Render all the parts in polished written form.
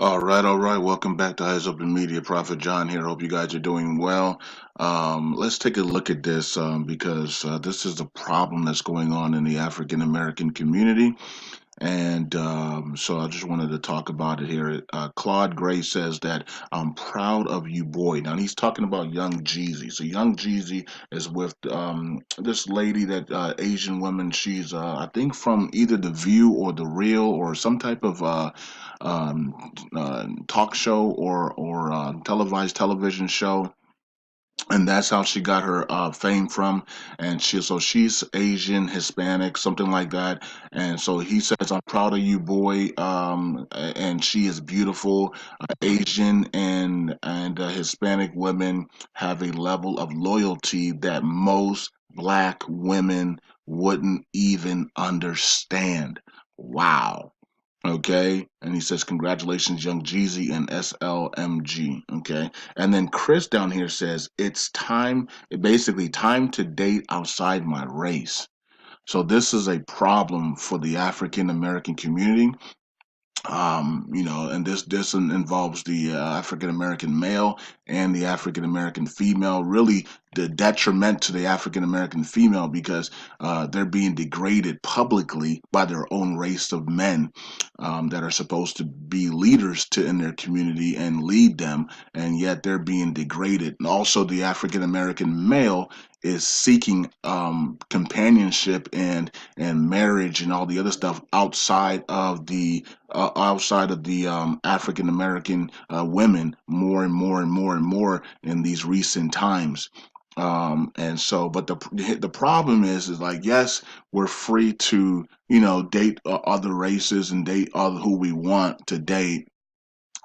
All right. Welcome back to Eyes Open Media. Prophet John here. Hope you guys are doing well. Let's take a look at this because this is a problem that's going on in the African American community. And so I just wanted to talk about it here. Claude Gray says that I'm proud of you, boy. Now he's talking about Young Jeezy. So Young Jeezy is with this lady that Asian woman. She's I think from either The View or The Real or some type of talk show or televised television show, and that's how she got her fame from. And she's Asian, Hispanic, something like that. And so he says, "I'm proud of you, boy." And she is beautiful. Asian and Hispanic women have a level of loyalty that most black women wouldn't even understand. Wow. Okay. And he says, congratulations, Young Jeezy and SLMG. Okay. And then Chris down here says, it's time, basically, time to date outside my race. So this is a problem for the African American community. And this involves the African American male and the African American female. Really, the detriment to the African American female because they're being degraded publicly by their own race of men that are supposed to be leaders in their community and lead them, and yet they're being degraded. And also, the African American male is seeking companionship and marriage and all the other stuff outside of the African American women more and more and more and more in these recent times. And so, but the problem is like, yes, we're free to date other races and date other who we want to date,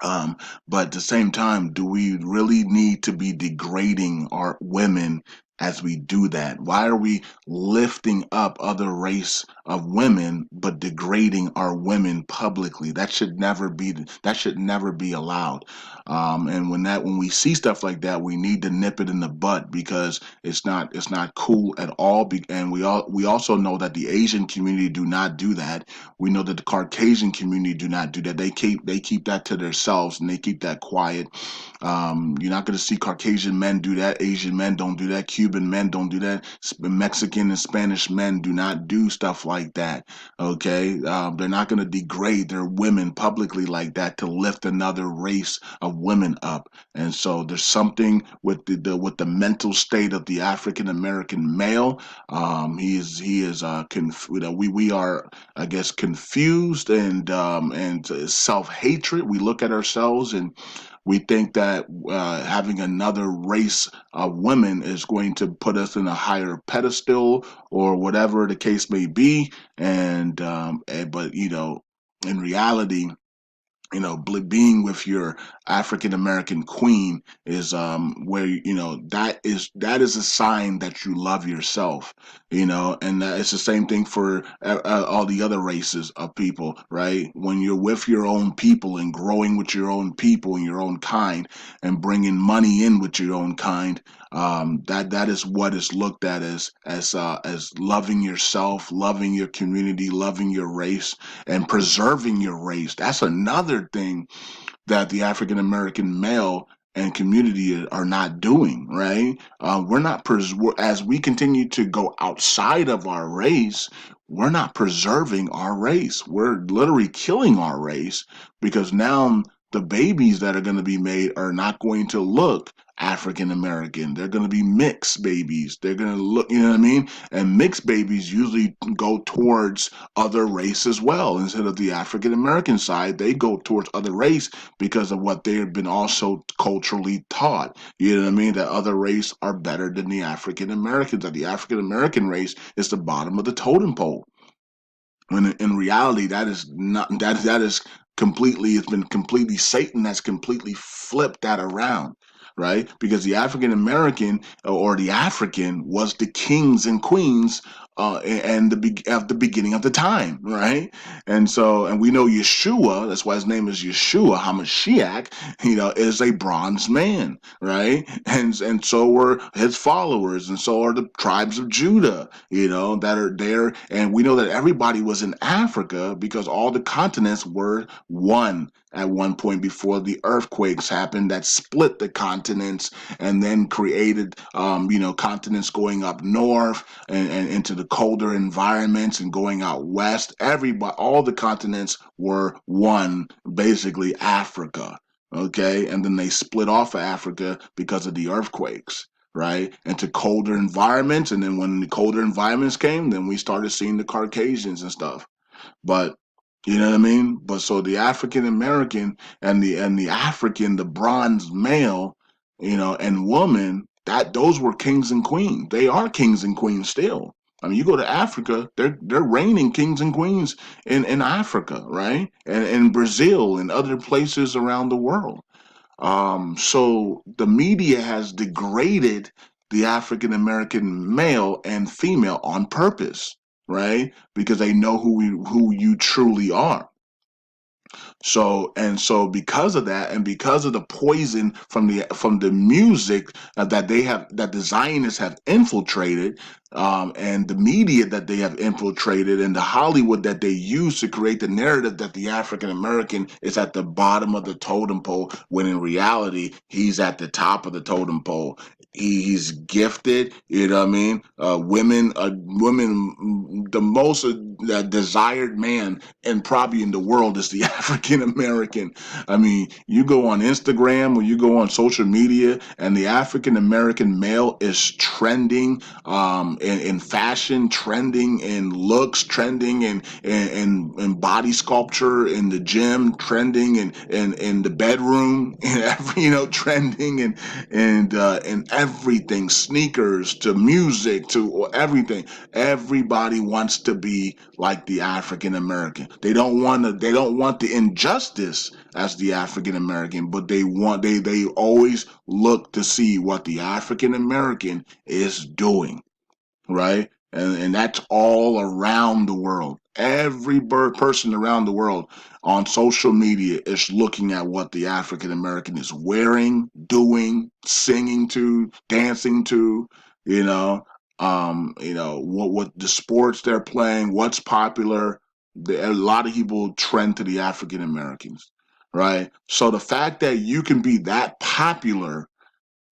but at the same time, do we really need to be degrading our women as we do that? Why are we lifting up other race of women but degrading our women publicly? That should never be allowed. And when we see stuff like that, we need to nip it in the butt because it's not cool at all. And we also know that the Asian community do not do that. We know that the Caucasian community do not do that. They keep that to themselves and they keep that quiet. You're not going to see Caucasian men do that. Asian men don't do that. Cuban men don't do that. Mexican and Spanish men do not do stuff like that. Okay, they're not going to degrade their women publicly like that to lift another race of women up. And so there's something with the mental state of the African American male. We are, I guess, confused and self hatred. We look at ourselves and we think that having another race of women is going to put us in a higher pedestal or whatever the case may be. But in reality, being with your African American queen is where that is a sign that you love yourself, and it's the same thing for all the other races of people, right? When you're with your own people and growing with your own people and your own kind and bringing money in with your own kind, that is what is looked at as loving yourself, loving your community, loving your race, and preserving your race. That's another thing that the African American male and community are not doing, right? We're not as we continue to go outside of our race, we're not preserving our race. We're literally killing our race because now the babies that are going to be made are not going to look African American. They're going to be mixed babies. They're going to look, you know what I mean? And mixed babies usually go towards other race as well. Instead of the African American side, they go towards other race because of what they have been also culturally taught. You know what I mean? That other race are better than the African Americans. That the African American race is the bottom of the totem pole. When in reality, that is not that is completely, it's been completely Satan that's completely flipped that around, right? Because the African American or the African was the kings and queens and at the beginning of the time, right? And so, and we know Yeshua, that's why his name is Yeshua HaMashiach, is a bronze man, right? And so were his followers, and so are the tribes of Judah, that are there. And we know that everybody was in Africa because all the continents were one at one point before the earthquakes happened that split the continents and then created, continents going up north and into the colder environments and going out west. Everybody, all the continents were one, basically Africa. Okay, and then they split off of Africa because of the earthquakes, right? Into colder environments, and then when the colder environments came, then we started seeing the Caucasians and stuff. But you know what I mean? But so the African American and the African, the bronze male, and woman, that those were kings and queens. They are kings and queens still. I mean, you go to Africa, they're reigning kings and queens in Africa, right? And in Brazil and other places around the world. So the media has degraded the African American male and female on purpose, right? Because they know who you truly are. So because of that, and because of the poison from the music that the Zionists have infiltrated, and the media that they have infiltrated, and the Hollywood that they use to create the narrative that the African American is at the bottom of the totem pole, when in reality he's at the top of the totem pole. He's gifted, you know what I mean? Women, the most desired man and probably in the world is the African American. I mean, you go on Instagram or you go on social media, and the African American male is trending, in fashion, trending in looks, trending in body sculpture, in the gym, trending in the bedroom, in every, trending in everything, sneakers to music to everything. Everybody wants to be like the African American. They don't want the injustice as the African American, but they always look to see what the African American is doing, right? And that's all around the world. Every person around the world on social media is looking at what the African American is wearing, doing, singing to, dancing to, you know, what the sports they're playing, what's popular. A lot of people trend to the African Americans, right? So the fact that you can be that popular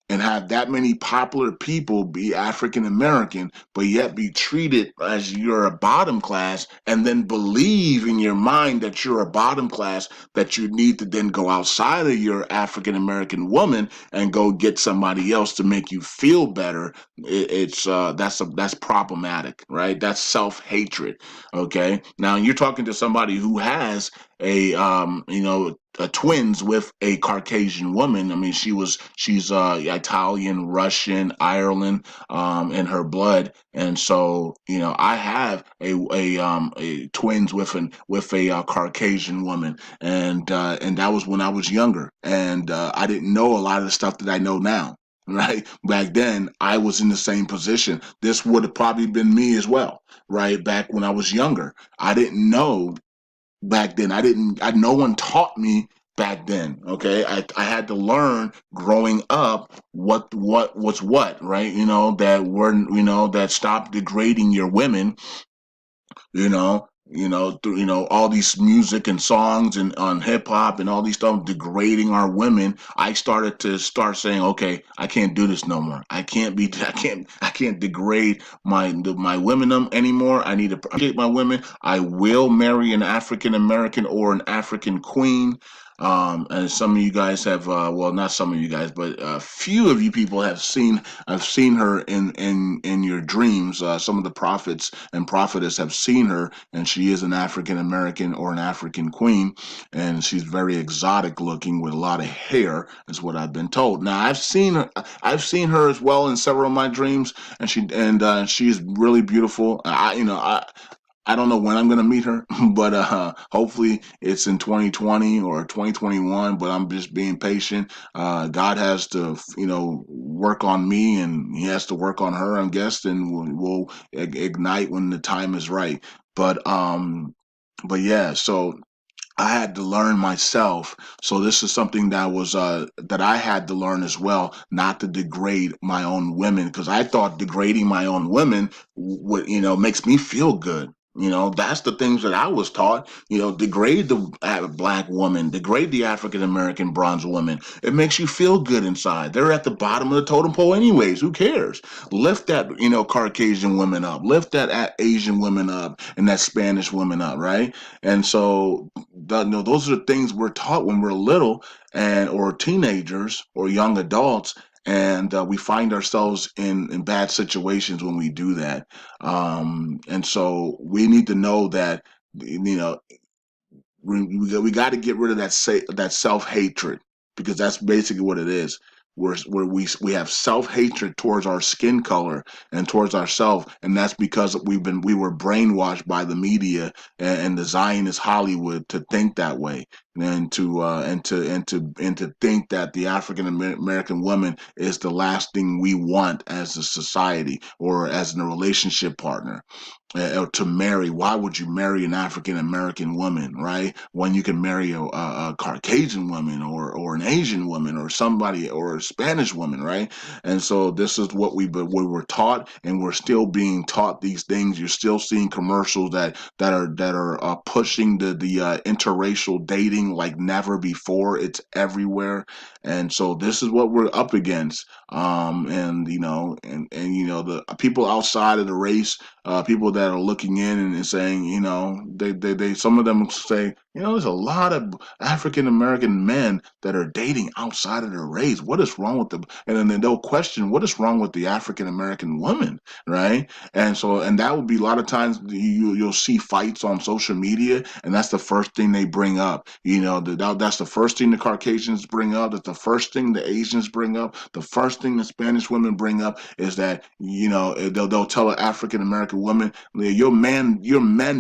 and have that many popular people be African American, but yet be treated as you're a bottom class, and then believe in your mind that you're a bottom class, that you need to then go outside of your African American woman and go get somebody else to make you feel better. That's problematic, right? That's self hatred. Okay, now you're talking to somebody who has twins with a Caucasian woman. I mean, she's Italian, Russian, Ireland, in her blood, and so I have a twins with a Caucasian woman, and that was when I was younger, and I didn't know a lot of the stuff that I know now. Right back then, I was in the same position. This would have probably been me as well. Right back when I was younger, I didn't know back then. No one taught me back then. Okay. I had to learn growing up what was what, right? That stop degrading your women, through all these music and songs and on hip hop and all these stuff degrading our women. I started to start saying, okay, I can't do this no more. I can't degrade my women anymore. I need to appreciate my women. I will marry an African American or an African queen. And some of you guys have, well, not some of you guys, but a few of you people I've seen her in your dreams. Some of the prophets and prophetess have seen her, and she is an African American or an African queen, and she's very exotic looking with a lot of hair, is what I've been told. Now I've seen her as well in several of my dreams, and she's really beautiful. I don't know when I'm gonna meet her, but hopefully it's in 2020 or 2021. But I'm just being patient. God has to, work on me, and He has to work on her, I guess, and we'll ignite when the time is right. But yeah. So I had to learn myself. So this is something that I had to learn as well, not to degrade my own women, because I thought degrading my own women would, makes me feel good. That's the things that I was taught. Degrade the black woman, degrade the African American bronze woman. It makes you feel good inside. They're at the bottom of the totem pole, anyways. Who cares? Lift that, Caucasian women up. Lift that Asian women up and that Spanish woman up, right? And so those are the things we're taught when we're little and or teenagers or young adults, and we find ourselves in bad situations when we do that. And so we need to know that we got to get rid of that self hatred, because that's basically what it is. Where we have self hatred towards our skin color and towards ourselves, and that's because we were brainwashed by the media and the Zionist Hollywood to think that way, and to think that the African American woman is the last thing we want as a society or as a relationship partner, to marry. Why would you marry an African American woman, right? When you can marry a Caucasian woman or an Asian woman or somebody or a Spanish woman, right? And so this is what we were taught, and we're still being taught these things. You're still seeing commercials that are pushing the interracial dating like never before. It's everywhere, and so this is what we're up against. And the people outside of the race, people that are looking in and saying, they some of them say, there's a lot of African American men that are dating outside of their race. What is wrong with them? And then they'll question what is wrong with the African American woman, right? And that would be a lot of times you'll see fights on social media, and that's the first thing they bring up. That's the first thing the Caucasians bring up. That's the first thing the Asians bring up. The first thing the Spanish women bring up is that they'll tell an African American woman, your men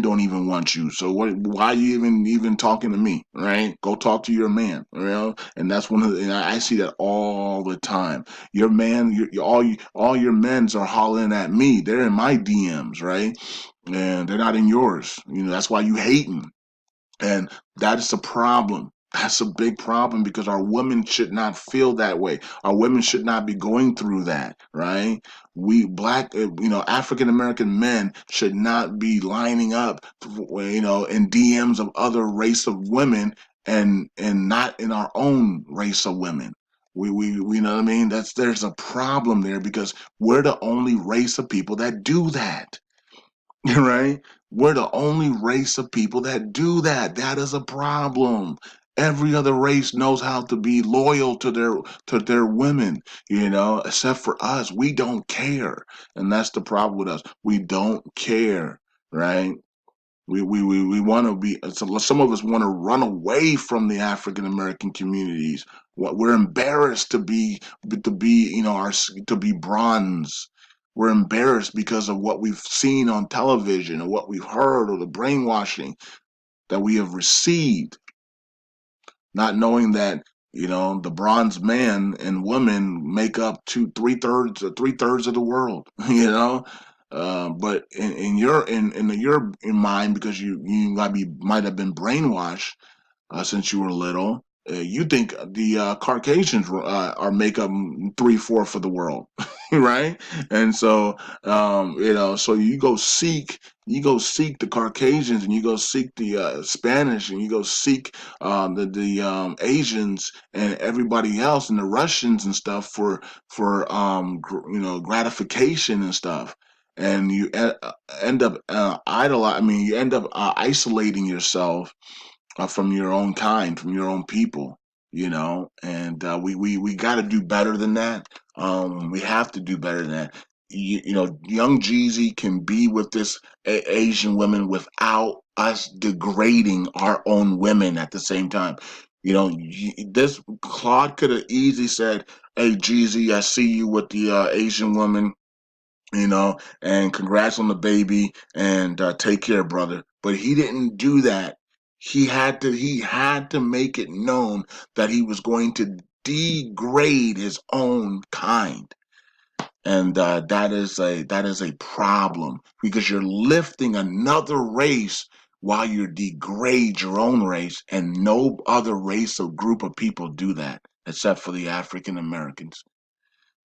don't even want you. So why are you even talking to me, right? Go talk to your man, And that's and I see that all the time. Your man, all your men's are hollering at me. They're in my DMs, right? And they're not in yours. That's why you hating. And that is a problem. That's a big problem, because our women should not feel that way. Our women should not be going through that, right? We black, African American men should not be lining up, in DMs of other race of women, and not in our own race of women. We know what I mean? There's a problem there, because we're the only race of people that do that. Right? We're the only race of people that do that. That is a problem. Every other race knows how to be loyal to their women, except for us. We don't care. And that's the problem with us. We don't care, right? We want to be, some of us want to run away from the African American communities. We're embarrassed to be to be bronze. We're embarrassed because of what we've seen on television or what we've heard, or the brainwashing that we have received, not knowing that the bronze man and woman make up three thirds of the world. But in your mind, because you might have been brainwashed since you were little. You think the Caucasians are make up 3/4 of the world, right? And so, so you go seek the Caucasians, and you go seek the Spanish, and you go seek the Asians and everybody else, and the Russians and stuff for gratification and stuff. And you end up idolizing. I mean, you end up isolating yourself from your own kind, from your own people, and we got to do better than that. We have to do better than that. Young Jeezy can be with this Asian women without us degrading our own women at the same time. This Claude could have easily said, "Hey, Jeezy, I see you with the Asian woman. and congrats on the baby, and take care, brother. But he didn't do that. He had to make it known that he was going to degrade his own kind. And that is a problem, because you're lifting another race while you degrade your own race, and no other race or group of people do that except for the African Americans.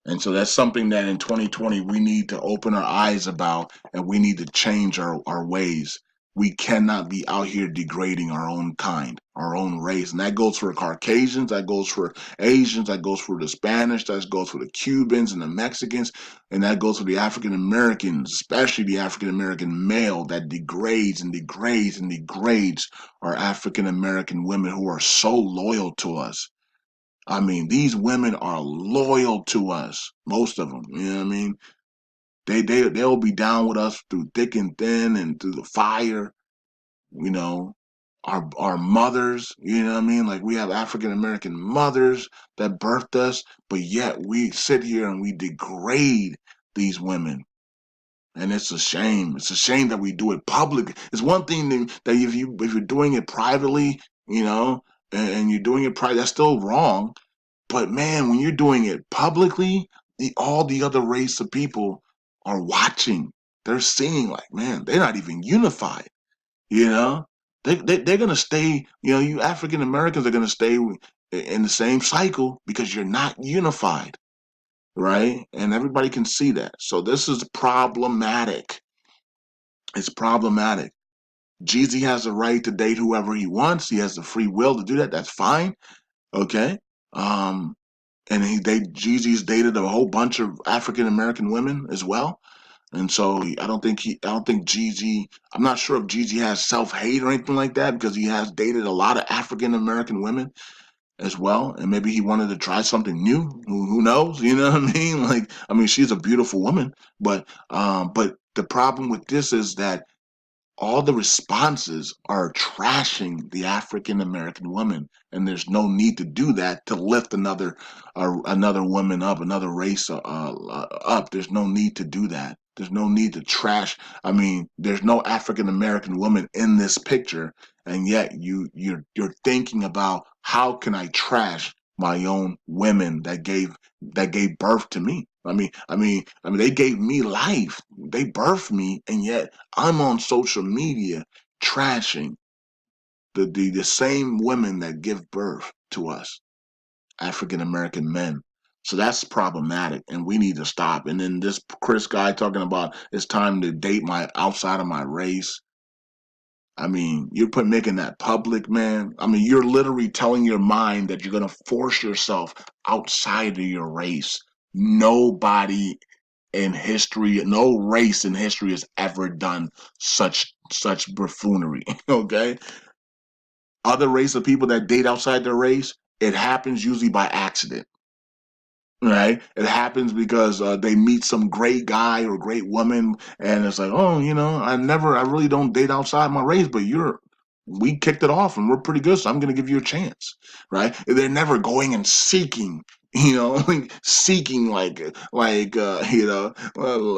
And so that's something that in 2020 we need to open our eyes about, and we need to change our ways. We cannot be out here degrading our own kind, our own race. And that goes for Caucasians, that goes for Asians, that goes for the Spanish, that goes for the Cubans and the Mexicans, and that goes for the African Americans, especially the African American male that degrades and degrades and degrades our African American women who are so loyal to us. I mean, these women are loyal to us, most of them. You know what I mean? They'll be down with us through thick and thin and through the fire. You know, our mothers. You know what I mean? Like, we have African American mothers that birthed us, but yet we sit here and we degrade these women. And it's a shame. It's a shame that we do it public. It's one thing that if you're doing it privately, and you're doing it private, that's still wrong. But man, when you're doing it publicly, all the other race of people are watching. They're seeing, like, man, they're not even unified. You know, they're gonna stay. You African Americans are gonna stay in the same cycle because you're not unified, right? And everybody can see that. So this is problematic. It's problematic. Jeezy has the right to date whoever he wants. He has the free will to do that. That's fine. Okay. Um, and Jeezy's dated a whole bunch of African American women as well. And so I don't think Jeezy. I'm not sure if Jeezy has self hate or anything like that, because he has dated a lot of African American women as well, and maybe he wanted to try something new. Who knows? You know what I mean? Like, I mean, she's a beautiful woman, but the problem with this is that all the responses are trashing the African American woman, and there's no need to do that to lift another woman up, another race up. There's no need to do that. There's no need to trash. I mean, there's no African American woman in this picture, and yet you're thinking about, how can I trash my own women that gave birth to me. I mean, they gave me life. They birthed me, and yet I'm on social media trashing the same women that give birth to us, African American men. So that's problematic, and we need to stop. And then this Chris guy talking about it's time to date my outside of my race. I mean, making that public, man. I mean, you're literally telling your mind that you're gonna force yourself outside of your race. Nobody in history, no race in history has ever done such buffoonery. Okay, other race of people that date outside their race, it happens usually by accident. Right, it happens because they meet some great guy or great woman, and it's like, oh, I really don't date outside my race, but we kicked it off and we're pretty good, so I'm going to give you a chance. Right, they're never going and seeking, seeking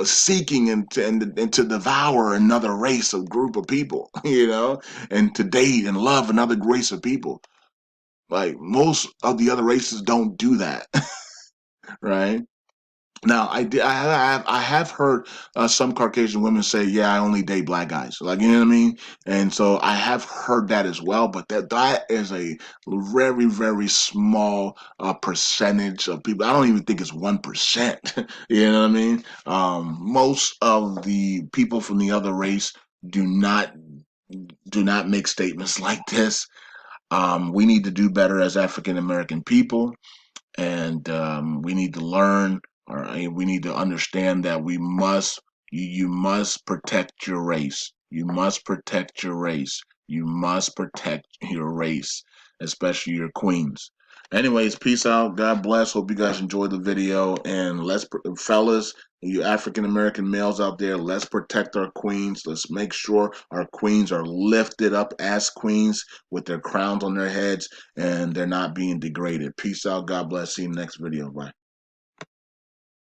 seeking and to devour another race of group of people, and to date and love another race of people. Like, most of the other races don't do that. Right. Now, I have heard some Caucasian women say, "Yeah, I only date black guys." Like, you know what I mean? And so I have heard that as well, but that is a very, very small percentage of people. I don't even think it's 1%. You know what I mean? Most of the people from the other race do not do not make statements like this. We need to do better as African American people, and we need to learn, or we need to understand that you must protect your race. You must protect your race. You must protect your race, especially your queens. Anyways, peace out. God bless. Hope you guys enjoyed the video. And fellas, you African American males out there, let's protect our queens. Let's make sure our queens are lifted up as queens with their crowns on their heads, and they're not being degraded. Peace out. God bless. See you in the next video. Bye.